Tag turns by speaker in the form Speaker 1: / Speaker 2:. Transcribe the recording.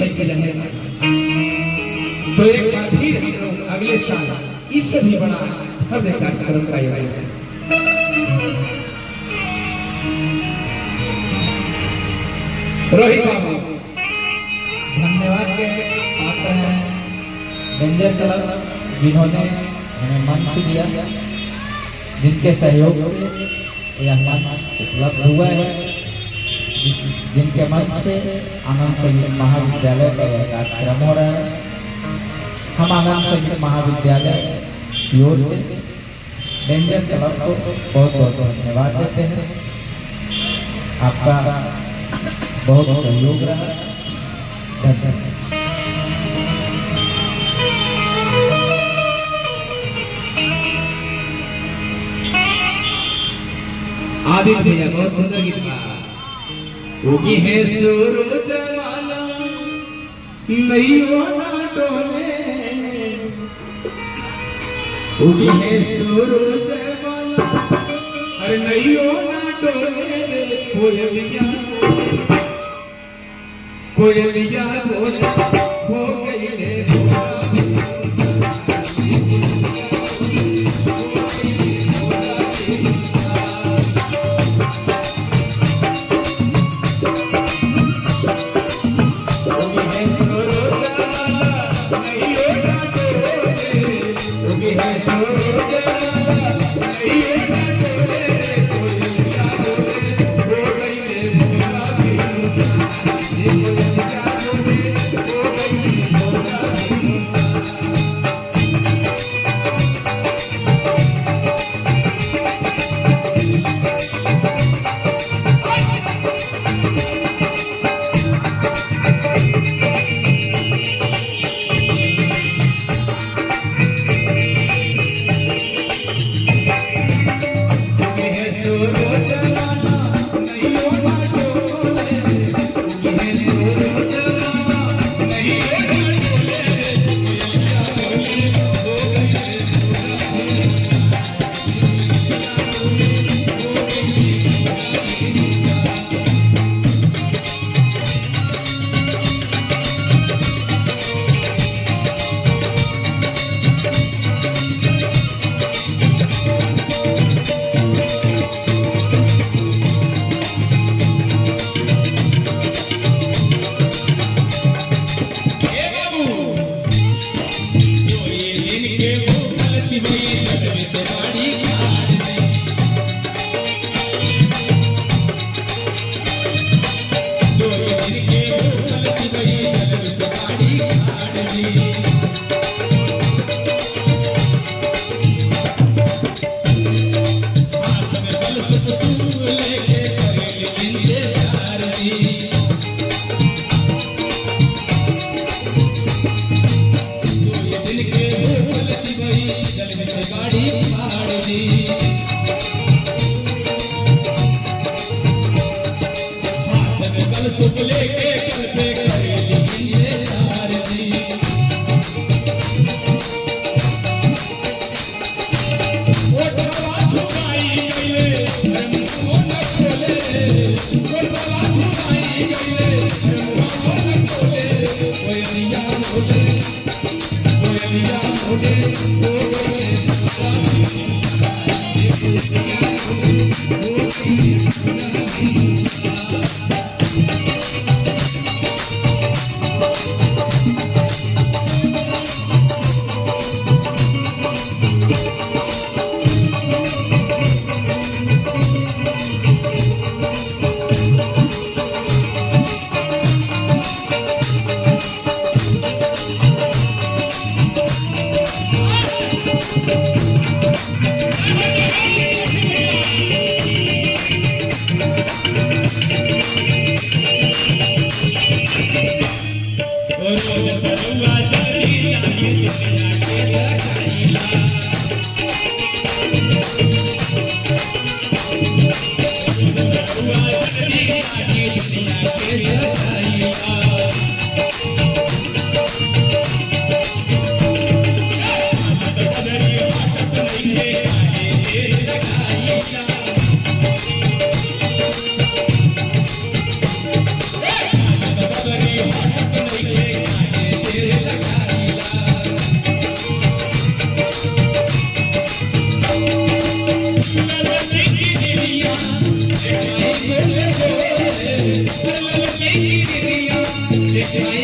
Speaker 1: के रहेगा तो एक बार फिर हम लोग अगले साल इससे भी बड़ा भव्य कार्यक्रम का आयोजन करें। रोहित बाबू
Speaker 2: धन्यवाद के पात्र हैं डेंजर क्लब, जिन्होंने हमें मंच दिया, जिनके सहयोग से यह मंच उपलब्ध हुआ है, जिनके मंच पे आनंद संगीत महाविद्यालय का यह कार्यक्रम हो रहा है। हम आनंद संगीत महाविद्यालय की ओर से डेंजर क्लब को बहुत बहुत धन्यवाद देते हैं। आपका बहुत सहयोग रहा। धन्यवाद।
Speaker 1: आदित्य भैया बहुत सुंदर गीत गा। उगी है सूरज वाला नैयो ना डोले, उगी है सूरज वाला अरे नैयो ना डोले, कोयलिया कोयलिया बोले हो गई रे
Speaker 3: नहीं
Speaker 1: Thank you.